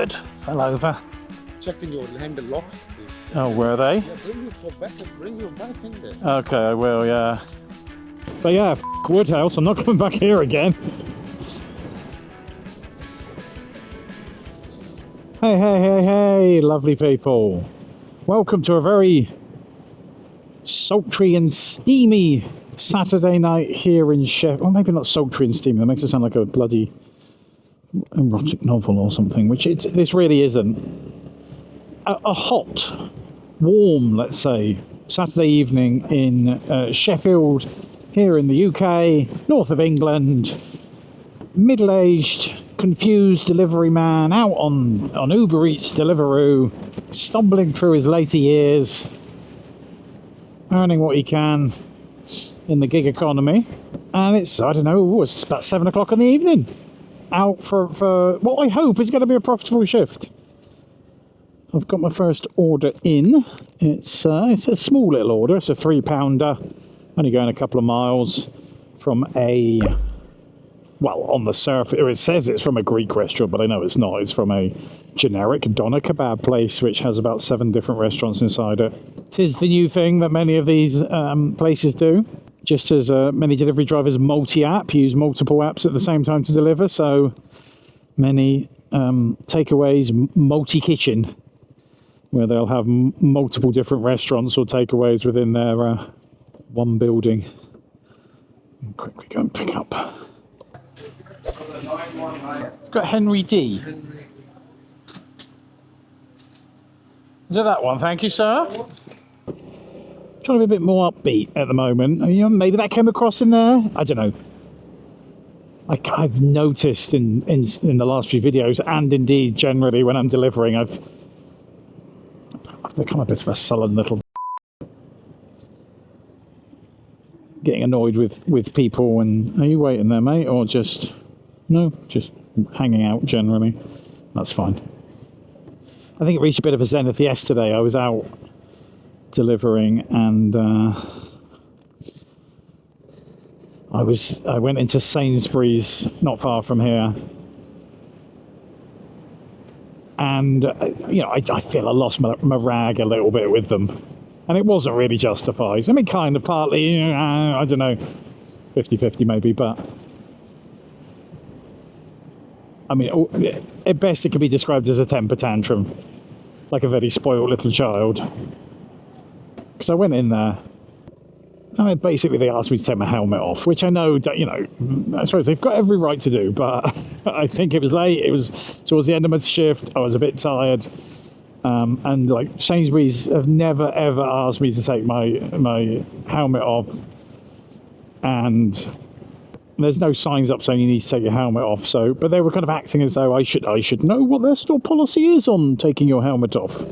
good. Fell over. Checking your handle lock. Oh, were they? Yeah, bring you back in there. Okay, I will, yeah. But yeah, Woodhouse, I'm not coming back here again. Hey, hey, hey, hey, lovely people. Welcome to a very sultry and steamy Saturday night here in Sheffield. Well, maybe not sultry and steamy, that makes it sound like a bloody erotic novel or something, which this really isn't. A hot, warm, let's say, Saturday evening in Sheffield, here in the UK, north of England. Middle-aged, confused delivery man out on Uber Eats, Deliveroo, stumbling through his later years, earning what he can in the gig economy. And it's, I don't know, it's about 7 o'clock in the evening. Out for what I hope is going to be a profitable shift. I've got my first order in. It's a small little order. It's a £3-pounder. Only going a couple of miles from a, well, on the surface, it says it's from a Greek restaurant, but I know it's not. It's from a generic doner kebab place, which has about 7 different restaurants inside it. 'Tis the new thing that many of these places do. Just as many delivery drivers multi-app, use multiple apps at the same time to deliver, so many takeaways multi-kitchen, where they'll have multiple different restaurants or takeaways within their one building. I'll quickly go and pick up. I've got Henry D. Is it that one? Thank you, sir. Trying to be a bit more upbeat at the moment. You know, maybe that came across in there. I don't know. I've noticed in the last few videos, and indeed generally when I'm delivering, I've become a bit of a sullen little. Getting annoyed with people. And are you waiting there, mate, or just hanging out generally? That's fine. I think it reached a bit of a zenith yesterday. I was out delivering, and I went into Sainsbury's not far from here, and I feel I lost my rag a little bit with them, and it wasn't really justified. I mean, kind of partly, I don't know, 50-50 maybe, but I mean, at best it could be described as a temper tantrum, like a very spoiled little child. Because I went in there, I mean, basically they asked me to take my helmet off, which I know, I suppose they've got every right to do, but I think it was late. It was towards the end of my shift. I was a bit tired, and like Sainsbury's have never ever asked me to take my helmet off, and there's no signs up saying you need to take your helmet off. So, but they were kind of acting as though I should know what their store policy is on taking your helmet off,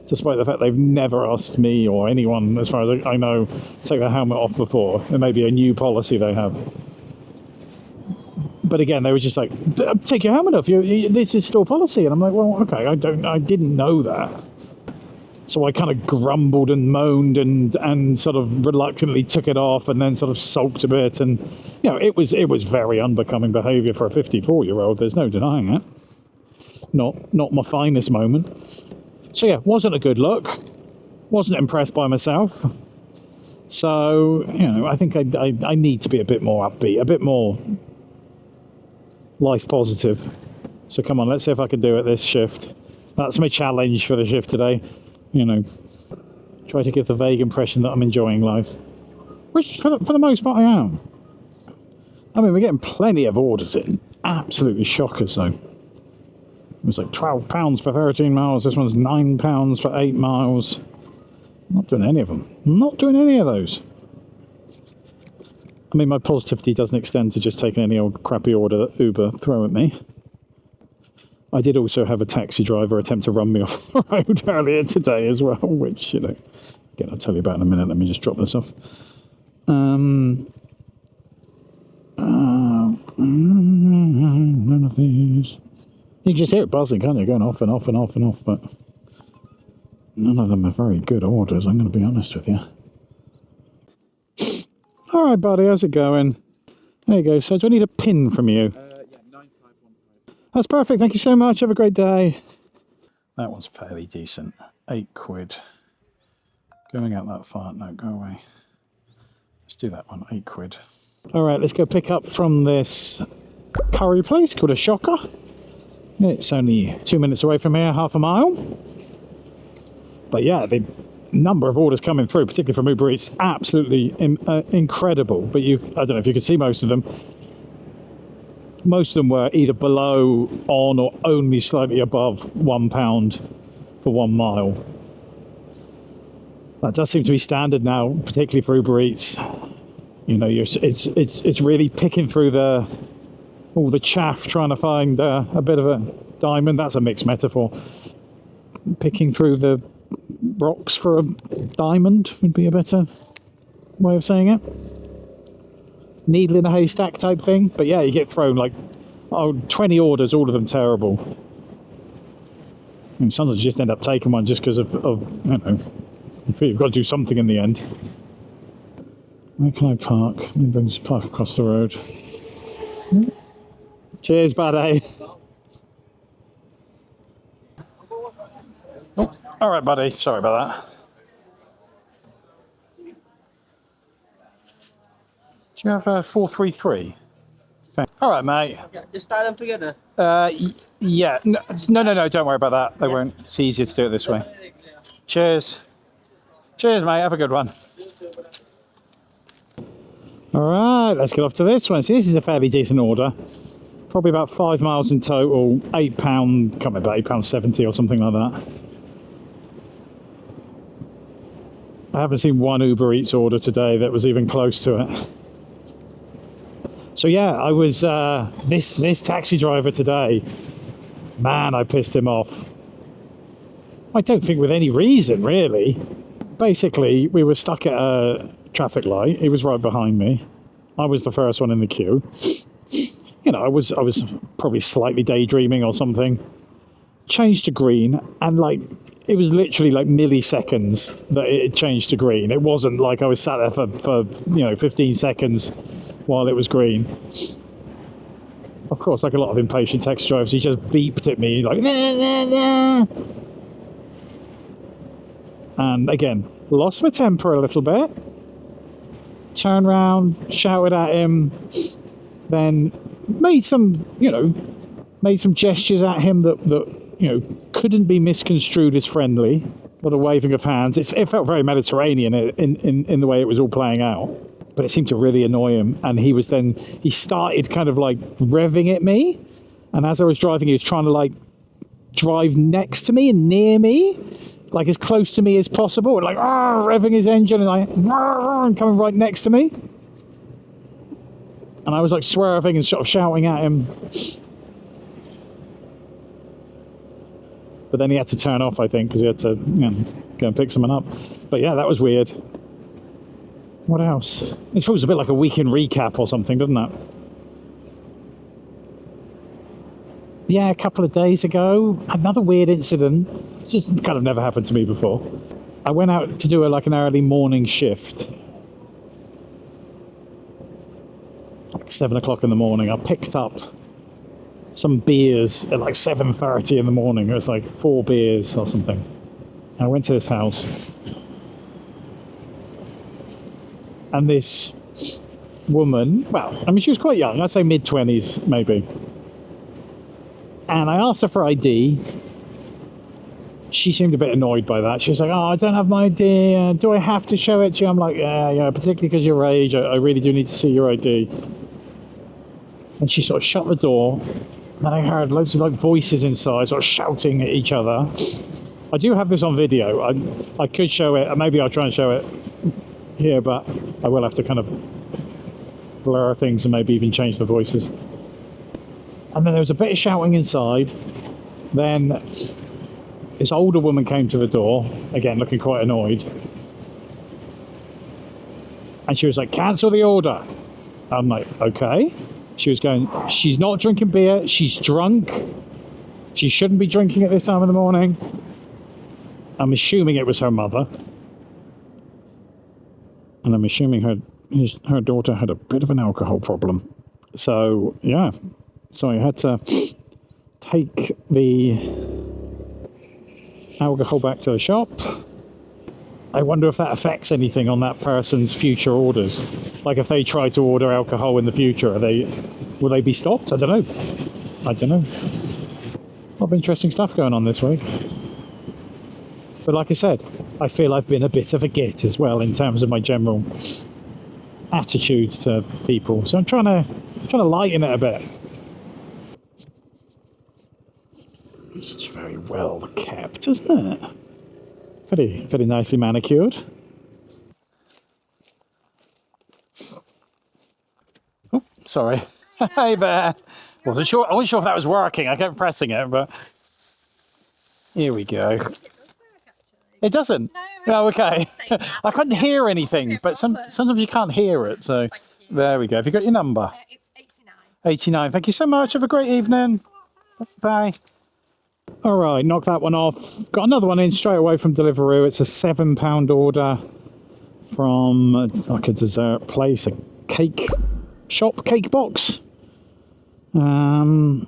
despite the fact they've never asked me or anyone, as far as I know, to take their helmet off before. There may be a new policy they have. But again, they were just like, take your helmet off, this is store policy. And I'm like, well, okay, I didn't know that. So I kind of grumbled and moaned and sort of reluctantly took it off, and then sort of sulked a bit. And, it was very unbecoming behaviour for a 54-year-old. There's no denying it. Not my finest moment. So yeah, wasn't a good look. Wasn't impressed by myself. So, I think I need to be a bit more upbeat, a bit more life positive. So come on, let's see if I can do it this shift. That's my challenge for the shift today. Try to give the vague impression that I'm enjoying life. Which, for the most part, I am. I mean, we're getting plenty of orders in. Absolutely shockers, though. It was like £12 for 13 miles. This one's £9 for 8 miles. I'm not doing any of them. I'm not doing any of those. I mean, my positivity doesn't extend to just taking any old crappy order that Uber throw at me. I did also have a taxi driver attempt to run me off the road earlier today as well, which, again, I'll tell you about in a minute. Let me just drop this off. None of these. You can just hear it buzzing, can't you? Going off and off and off and off, but none of them are very good orders, I'm going to be honest with you. All right, buddy, how's it going? There you go. So do I need a pin from you? Yeah, 9515. That's perfect. Thank you so much. Have a great day. That one's fairly decent. £8. Going out that far. No, go away. Let's do that one. £8. All right, let's go pick up from this curry place called a Shocker. It's only 2 minutes away from here, half a mile. But yeah, the number of orders coming through, particularly from Uber Eats, absolutely incredible. But I don't know if you could see most of them. Most of them were either below, on, or only slightly above £1 for 1 mile. That does seem to be standard now, particularly for Uber Eats. You know, it's really picking through all the chaff, trying to find a bit of a diamond. That's a mixed metaphor. Picking through the rocks for a diamond would be a better way of saying it. Needle in a haystack type thing. But yeah, you get thrown like 20 orders, all of them terrible. And sometimes you just end up taking one just because of you know, you've got to do something in the end. Where can I park? Maybe I'll just park across the road. Cheers, buddy. Oh, all right, buddy. Sorry about that. Do you have a 433? All right, mate. Just tie them together. Yeah. No. Don't worry about that. They won't. It's easier to do it this way. Cheers. Cheers, mate. Have a good one. All right, let's get off to this one. So this is a fairly decent order. Probably about 5 miles in total. £8. Can't remember, £8.70 or something like that. I haven't seen one Uber Eats order today that was even close to it. So yeah, I was this taxi driver today. Man, I pissed him off. I don't think with any reason, really. Basically, we were stuck at a traffic light. He was right behind me. I was the first one in the queue. You know, I was probably slightly daydreaming or something. Changed to green, and like it was literally like milliseconds that it changed to green. It wasn't like I was sat there for 15 seconds while it was green. Of course, like a lot of impatient taxi drivers, he just beeped at me like, nah, nah, nah. And again, lost my temper a little bit. Turned round, shouted at him, then made some gestures at him that couldn't be misconstrued as friendly. A lot of waving of hands. It felt very Mediterranean in the way it was all playing out. But it seemed to really annoy him, and he started kind of like revving at me, and as I was driving, he was trying to like drive next to me and near me, like as close to me as possible, and like revving his engine and like and coming right next to me, and I was like swerving and sort of shouting at him, but then he had to turn off, I think, because he had to go and pick someone up. But yeah, that was weird. What else? It feels a bit like a weekend recap or something, doesn't it? Yeah, a couple of days ago, another weird incident. It's just kind of never happened to me before. I went out to do an early morning shift. Like 7 o'clock in the morning. I picked up some beers at like 7:30 in the morning. It was like 4 beers or something. I went to this house. And this woman, she was quite young, I'd say mid-20s maybe. And I asked her for ID. She seemed a bit annoyed by that. She was like, I don't have my ID. Do I have to show it to you? I'm like, yeah, particularly because your age, I really do need to see your ID. And she sort of shut the door. And I heard loads of like voices inside, sort of shouting at each other. I do have this on video. I could show it, maybe I'll try and show it here, but I will have to kind of blur things and maybe even change the voices. And then there was a bit of shouting inside. Then this older woman came to the door, again looking quite annoyed, and she was like, cancel the order. I'm like, okay. She was going, she's not drinking beer, she's drunk, she shouldn't be drinking at this time of the morning. I'm assuming it was her mother. And I'm assuming her daughter had a bit of an alcohol problem. So, yeah. So I had to take the alcohol back to the shop. I wonder if that affects anything on that person's future orders. Like if they try to order alcohol in the future, will they be stopped? I don't know. A lot of interesting stuff going on this week. But like I said, I feel I've been a bit of a git as well in terms of my general attitude to people. So I'm trying to lighten it a bit. It's very well kept, isn't it? Very nicely manicured. Oh, sorry. Hey there. I wasn't sure if that was working. I kept pressing it, but here we go. It doesn't. No, okay. I couldn't hear anything, but sometimes you can't hear it. So there we go. Have you got your number? It's 89. 89. Thank you so much. Have a great evening. Bye. All right, knock that one off. Got another one in straight away from Deliveroo. It's a £7 order from it's like a dessert place, a cake shop, cake box. I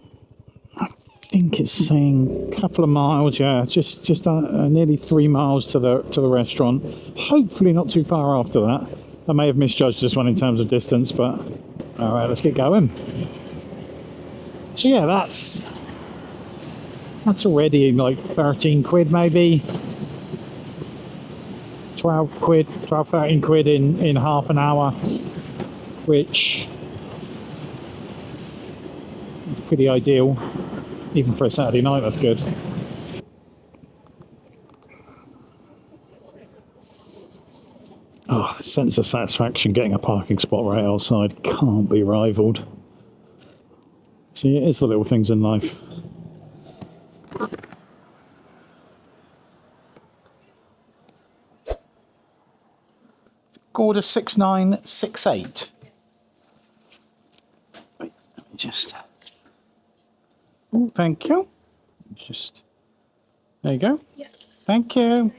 think it's saying a couple of miles. Yeah, just nearly 3 miles to the restaurant. Hopefully not too far after that. I may have misjudged this one in terms of distance, but all right, let's get going. So yeah, that's already like 13 quid maybe. 12 quid, 13 quid in half an hour, which is pretty ideal. Even for a Saturday night, that's good. Oh, the sense of satisfaction getting a parking spot right outside can't be rivaled. See, it is the little things in life. Order 6968. Wait, let me just. Oh, thank you. Just. There you go. Yes. Thank you.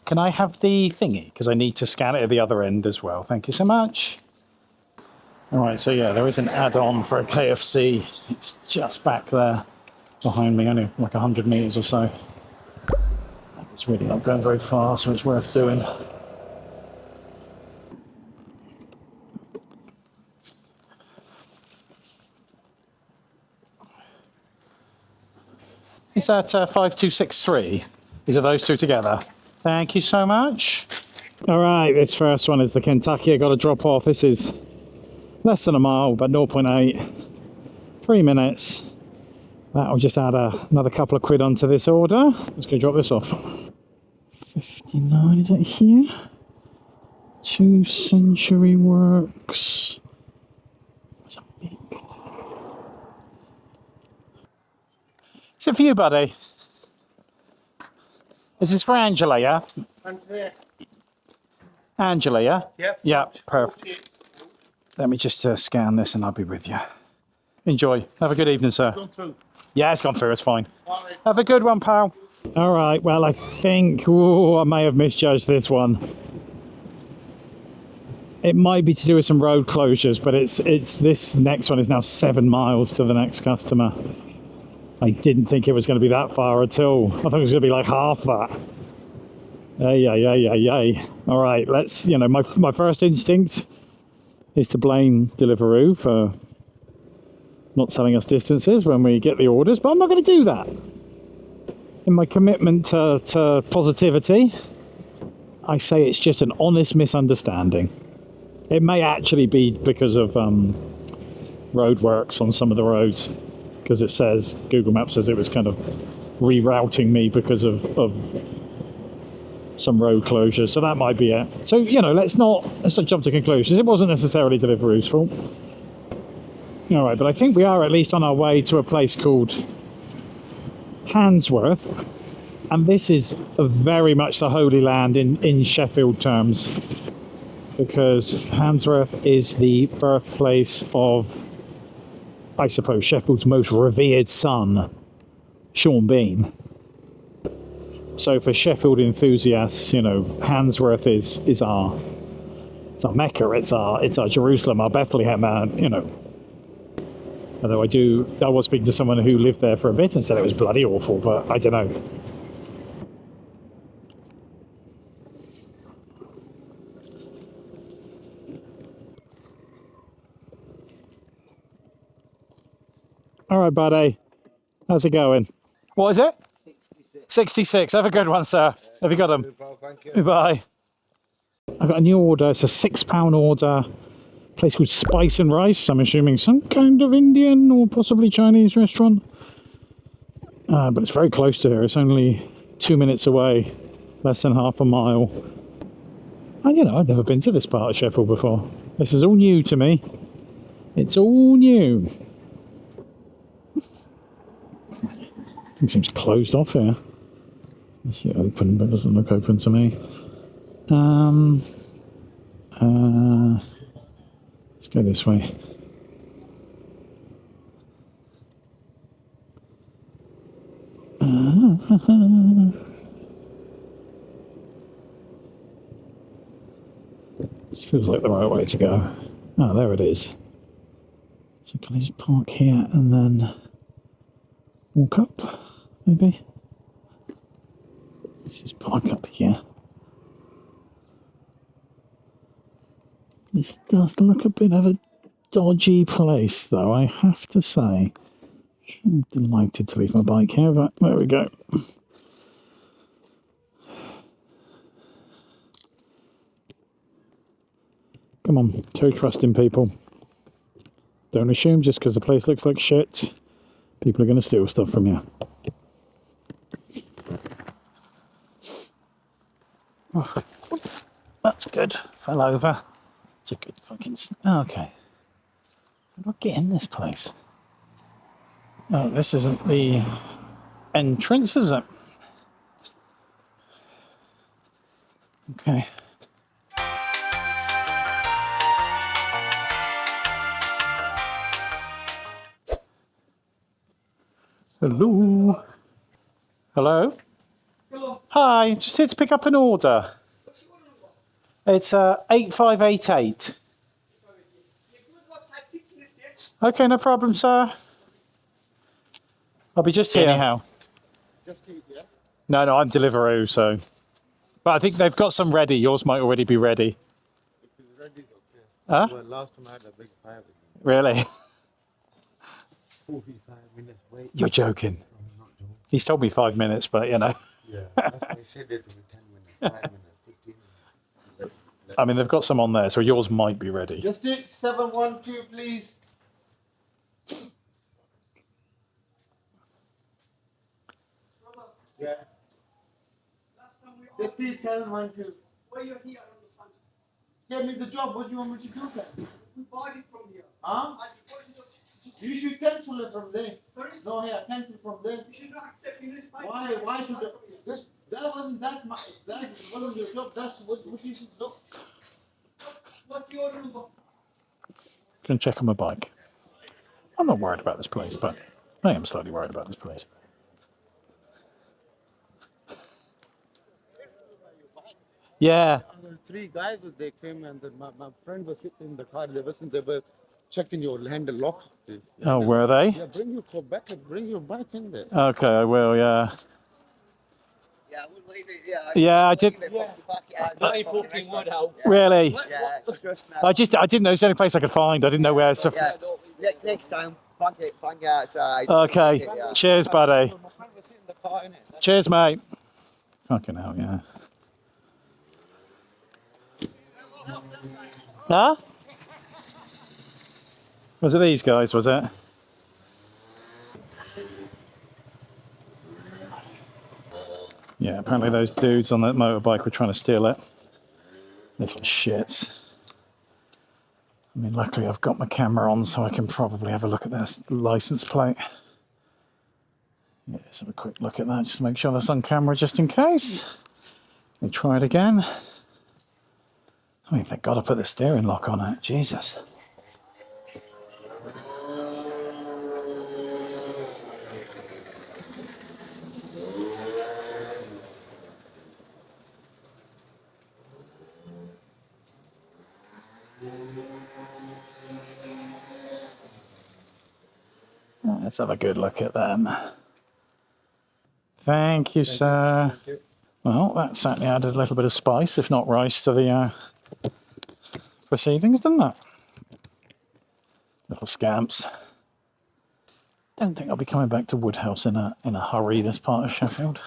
Can I have the thingy? Because I need to scan it at the other end as well. Thank you so much. All right, so yeah, there is an add-on for a KFC. It's just back there behind me, only like 100 meters or so. It's really not going very far, so it's worth doing. Is that 5263? These are those two together. Thank you so much. All right, this first one is the Kentucky. I got to drop off. This is less than a mile, but 0.8. 3 minutes. That'll just add another couple of quid onto this order. Let's go drop this off. 59, is it here? 2 Century Works. What's a big... Is it for you, buddy? Is this for Angela, yeah? Angela, yeah? Yep. Yeah, perfect. Let me just scan this and I'll be with you. Enjoy. Have a good evening, sir. Gone through. Yeah, it's gone through. It's fine. All right. Have a good one, pal. All right. Well, I think I may have misjudged this one. It might be to do with some road closures, but it's this next one is now 7 miles to the next customer. I didn't think it was going to be that far at all. I thought it was going to be like half that. Yay. All right, let's, my first instinct is to blame Deliveroo for not telling us distances when we get the orders, but I'm not going to do that. In my commitment to positivity, I say it's just an honest misunderstanding. It may actually be because of roadworks on some of the roads, because it says, Google Maps says it was kind of rerouting me because of some road closures, so that might be it. So, let's not jump to conclusions. It wasn't necessarily Deliveroo's fault. All right, but I think we are at least on our way to a place called Handsworth, and this is very much the Holy Land in Sheffield terms, because Handsworth is the birthplace of, I suppose, Sheffield's most revered son, Sean Bean. So for Sheffield enthusiasts, Handsworth is our Mecca, it's our Jerusalem, our Bethlehem, Although I was speaking to someone who lived there for a bit and said it was bloody awful, but I don't know. All right, buddy. How's it going? What is it? 66. 66. Have a good one, sir. Have you got them? Thank you. Bye. I got a new order. It's a £6 order. A place called Spice and Rice. I'm assuming some kind of Indian or possibly Chinese restaurant. But it's very close to here. It's only 2 minutes away, less than half a mile. And you know, I've never been to this part of Sheffield before. This is all new to me. It's all new. It seems closed off here. Let's see, open, but it doesn't look open to me. Let's go this way. This feels like the right way to go. Oh, there it is. So can I just park here and then walk up, maybe? Let's just park up here. This does look a bit of a dodgy place, though, I have to say. I'm delighted to leave my bike here, but there we go. Come on, show trust in people. Don't assume just because the place looks like shit, people are going to steal stuff from you. Oh, that's good. Fell over. It's a good fucking... Okay. How do I get in this place? Oh, this isn't the entrance, is it? Okay. Hello. Hello. Hello. Hi. Just here to pick up an order. What's your number? It's 8588. You good about 5-6 minutes yet? Okay, no problem, sir. I'll be just here. Anyhow. Just eat, yeah? No, I'm Deliveroo, so. But I think they've got some ready. Yours might already be ready. If it's ready, okay. Huh? Well, last time I had a big fire with you. Really? 45 minutes wait. You're joking. I'm not joking. He's told me 5 minutes, but you know. Yeah, that's why I said it to me 10 minutes, 5 minutes, 15 minutes. I mean, they've got some on there, so yours might be ready. Just take 712, please. Yeah. Last time we Just take 712. were you here on the Sunday? Give me the job. What do you want me to do then? We bought it from here. Huh? I deposited it. You should cancel it from there. Sorry? No, here, cancel from there. You should not accept in this price. Why? Why should I? This, that wasn't your job. That's what you should do. What's your number? Gonna check on my bike. I'm not worried about this place, but I am slightly worried about this place. Yeah. Three guys, they came and then my friend was sitting in the car. They were checking your handle lock. Oh, were they? Yeah, bring your bike in there. Okay, I will, yeah. Yeah, I wouldn't leave it. Yeah, Yeah, I did. Bloody fucking Woodhouse. Really? Yeah, trust me. I didn't know it's the only place I could find. I didn't know where. So Yeah, next time, bang it outside. okay. Yeah. Cheers, buddy. My friend was sitting in the car, innit? Cheers, mate. Fucking hell, yeah. Huh? Was it these guys, was it? Yeah, apparently those dudes on that motorbike were trying to steal it. Little shits. I mean, luckily I've got my camera on, so I can probably have a look at their license plate. Yeah, let's have a quick look at that, just to make sure that's on camera, just in case. Let me try it again. I mean, thank God I put the steering lock on it. Jesus. Let's have a good look at them. Thank you, sir. Thank you. Well, that certainly added a little bit of spice, if not rice, to the proceedings, didn't it? Little scamps. Don't think I'll be coming back to Woodhouse in a hurry, this part of Sheffield.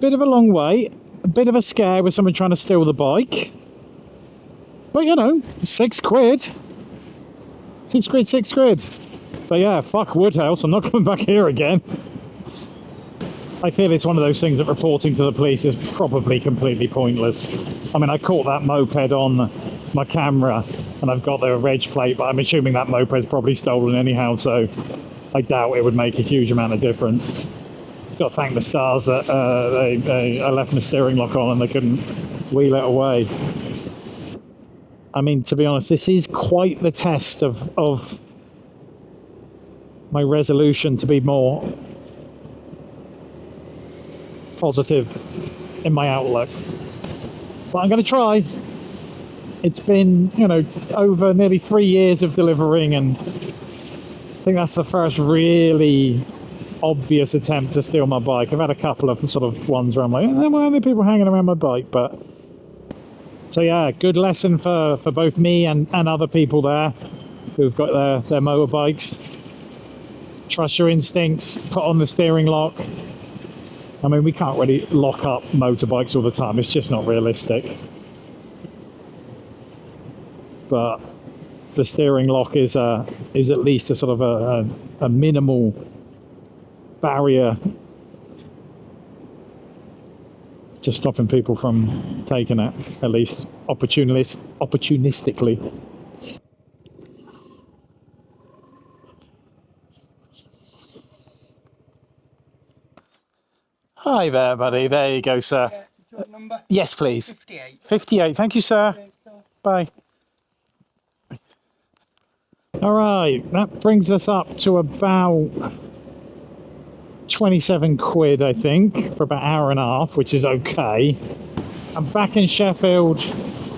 Bit of a long way, a bit of a scare with someone trying to steal the bike. But you know, 6 quid. 6 quid, 6 quid. But yeah, fuck Woodhouse, I'm not coming back here again. I feel it's one of those things that reporting to the police is probably completely pointless. I mean, I caught that moped on my camera and I've got the reg plate, but I'm assuming that moped's probably stolen anyhow, so I doubt it would make a huge amount of difference. Got to thank the stars that I left my steering lock on and they couldn't wheel it away. I mean, to be honest, this is quite the test of my resolution to be more positive in my outlook. But I'm going to try. It's been, you know, over nearly 3 years of delivering, and I think that's the first really obvious attempt to steal my bike. I've had a couple of sort of ones where I'm like, why are there people hanging around my bike? But so yeah, good lesson for both me and other people there who've got their motorbikes. Trust your instincts, put on the steering lock. I mean, we can't really lock up motorbikes all the time, it's just not realistic. But the steering lock is at least a sort of a minimal barrier to stopping people from taking it, at least opportunistically. Hi there, buddy. There you go, sir. Your number? Yes, please. 58. 58. Thank you, sir. Bye. All right, that brings us up to about 27 quid, I think, for about an hour and a half, which is okay. I'm back in Sheffield,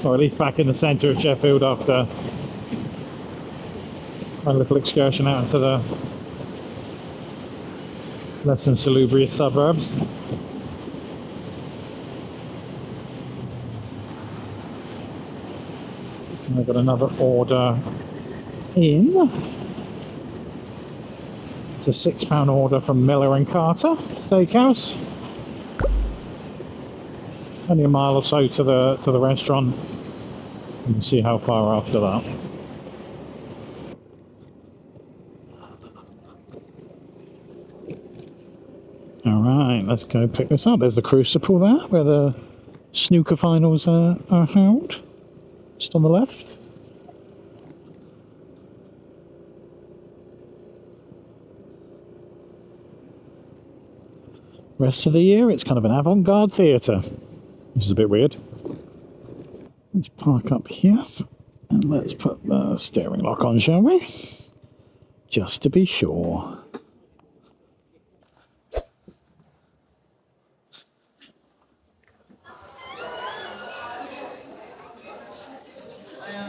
or at least back in the centre of Sheffield after my little excursion out into the less than salubrious suburbs. And I've got another order in. It's a £6 order from Miller and Carter Steakhouse. Only a mile or so to the restaurant. And we'll see how far after that. All right, let's go pick this up. There's the Crucible there, where the snooker finals are held. Just on the left. Rest of the year, it's kind of an avant-garde theatre, which is a bit weird. Let's park up here, and let's put the steering lock on, shall we? Just to be sure.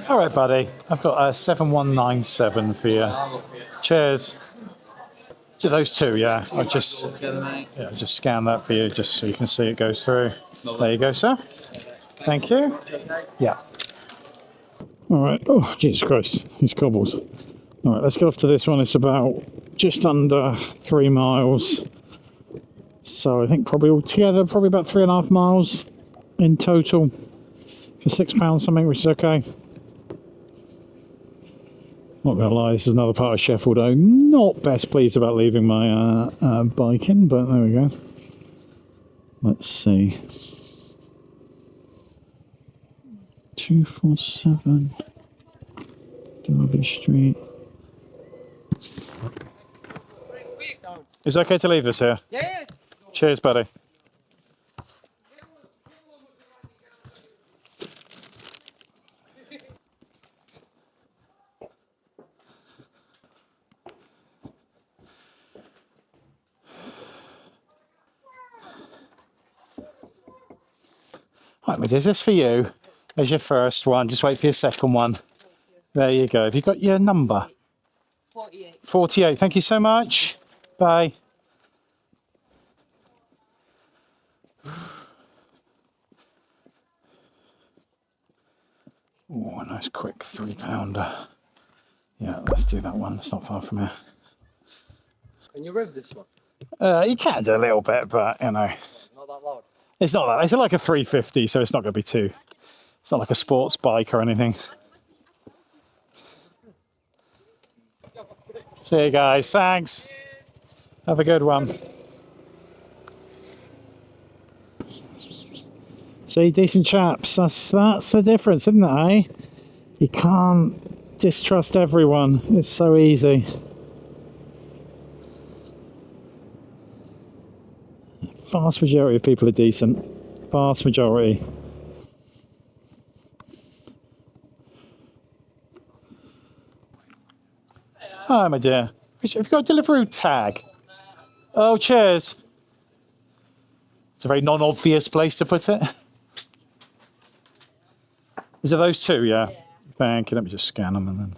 All right, buddy. I've got a 7197 for you. Cheers. So those two, yeah. I just scan that for you, just so you can see it goes through. There you go, sir. Thank you. Yeah. All right. Oh, Jesus Christ. These cobbles. All right, let's get off to this one. It's about just under 3 miles. So I think probably altogether, probably about 3.5 miles in total for £6 something, which is okay. Not gonna lie, this is another part of Sheffield I'm not best pleased about leaving my bike in, but there we go. Let's see. 247 Derby Street. Is it okay to leave this here? Yeah. Cheers, buddy. Right, is this for you? There's your first one. Just wait for your second one. There you go. Have you got your number? 48. 48. Thank you so much. Bye. Oh, a nice quick £3. Yeah, let's do that one. It's not far from here. Can you rev this one? You can do a little bit, but you know, Not that loud. it's not that. It's like a 350, so it's not going to be too. It's not like a sports bike or anything. See you guys. Thanks. Have a good one. See, decent chaps. That's the difference, isn't it? Eh? You can't distrust everyone. It's so easy. Vast majority of people are decent. Vast majority. Hi, my dear. Have you got a Deliveroo tag? Oh, cheers. It's a very non-obvious place to put it. Is it those two? Yeah. Thank you. Let me just scan them and then.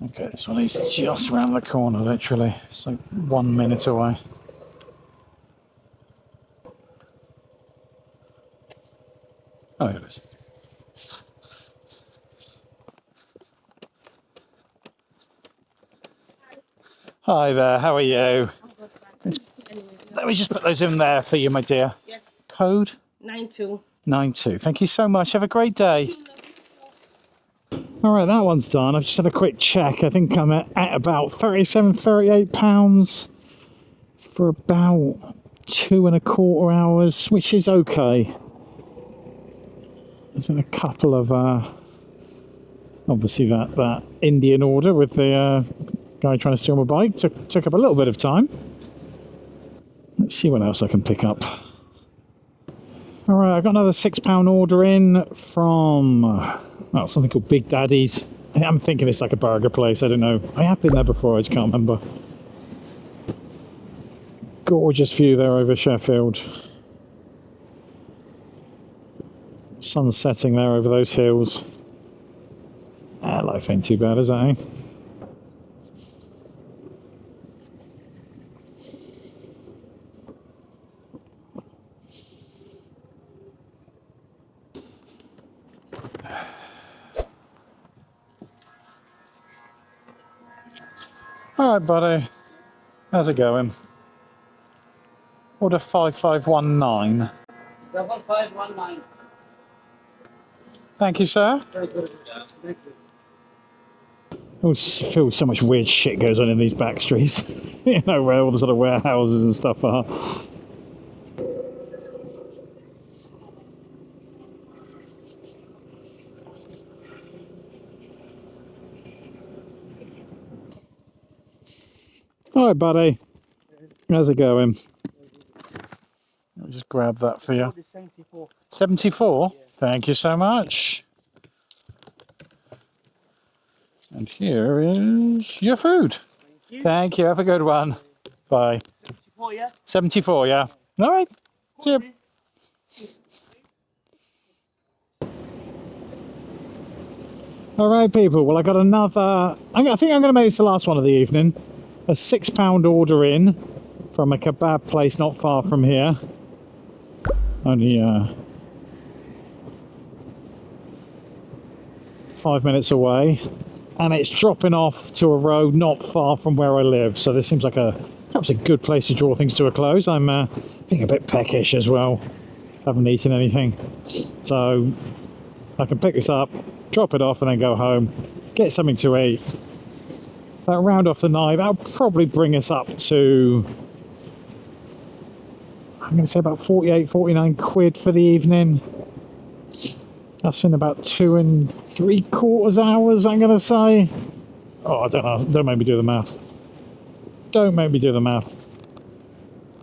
Okay, this one is just around the corner, literally. It's like 1 minute away. Oh, here it is. Hi there, how are you? Let me just put those in there for you, my dear. Yes. Code? 92. Thank you so much. Have a great day. All right, that one's done. I've just had a quick check. I think I'm at about £37, £38 for about 2.25 hours, which is okay. There's been a couple of, obviously that Indian order with the guy trying to steal my bike. Took up a little bit of time. Let's see what else I can pick up. All right, I got another £6 order in from something called Big Daddy's. I'm thinking it's like a burger place. I don't know. I have been there before. I just can't remember. Gorgeous view there over Sheffield. Sun setting there over those hills. Life ain't too bad, is it? Eh? All right, buddy. How's it going? Order 5519. 5519. Thank you, sir. Very good. Thank you. I feel so much weird shit goes on in these back streets. You know, where all the sort of warehouses and stuff are. All right, buddy. How's it going? I'll just grab that for you. 74. 74? Thank you so much. And here is your food. Thank you. Have a good one. Bye. 74, yeah? 74, yeah. All right. See you. All right, people. Well, I got another. I think I'm going to make this the last one of the evening. A £6 order in from a kebab place not far from here. Only 5 minutes away, and it's dropping off to a road not far from where I live. So this seems like perhaps a good place to draw things to a close. I'm feeling a bit peckish as well. Haven't eaten anything, so I can pick this up, drop it off, and then go home, get something to eat. That'll round off the night. That'll probably bring us up to, I'm going to say about 48, 49 quid for the evening. That's in about 2.75 hours, I'm going to say. Oh, I don't know. Don't make me do the math. Don't make me do the math.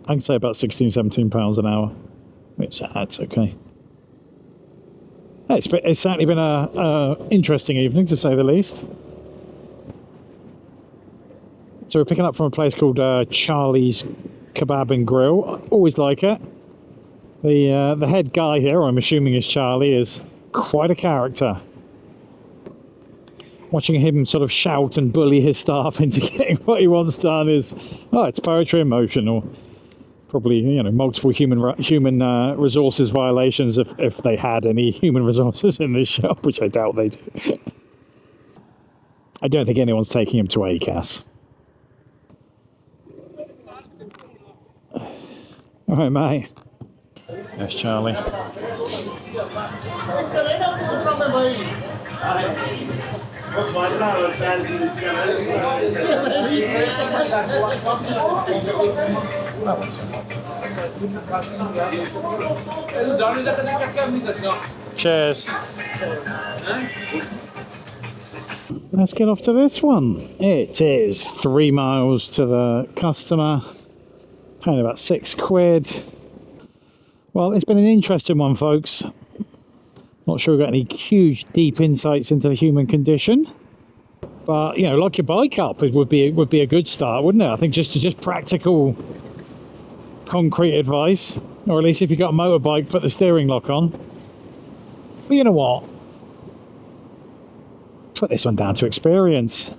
I can say about £16, £17 an hour. That's okay. It's certainly been a interesting evening, to say the least. So we're picking up from a place called Charlie's Kebab and Grill. Always like it. The head guy here, I'm assuming is Charlie, is quite a character. Watching him sort of shout and bully his staff into getting what he wants done is, it's poetry in motion, or probably, you know, multiple human resources violations if they had any human resources in this shop, which I doubt they do. I don't think anyone's taking him to ACAS. Right, mate. Yes, Charlie. Cheers. Let's get off to this one. It is 3 miles to the customer, paying about £6. Well, it's been an interesting one, folks. Not sure we've got any huge, deep insights into the human condition, but you know, lock your bike up. It would be a good start, wouldn't it? I think just practical, concrete advice, or at least if you've got a motorbike, put the steering lock on. But you know what? Put this one down to experience.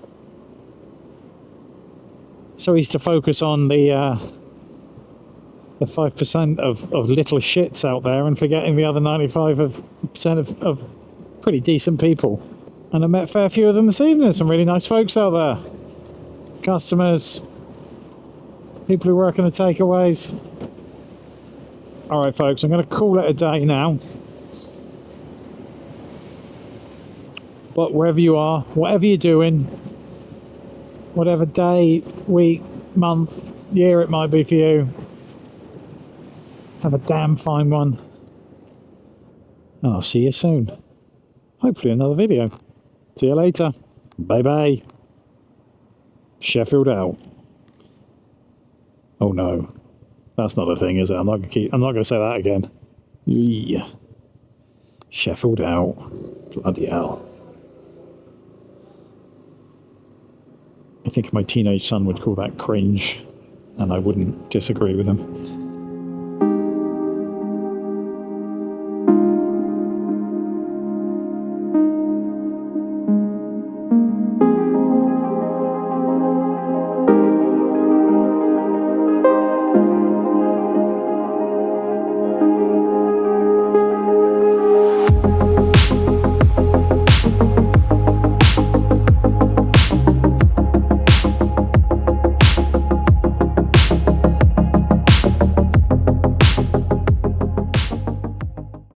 So easy to focus on the 5% of little shits out there and forgetting the other 95% of pretty decent people. And I met a fair few of them this evening. Some really nice folks out there. Customers, people who work in the takeaways. All right, folks, I'm going to call it a day now. But wherever you are, whatever you're doing, whatever day, week, month, year it might be for you, have a damn fine one. And I'll see you soon. Hopefully another video. See you later. Bye bye. Sheffield out. Oh no. That's not a thing, is it? I'm not gonna say that again. Yeah. Sheffield out. Bloody hell. I think my teenage son would call that cringe, and I wouldn't disagree with him.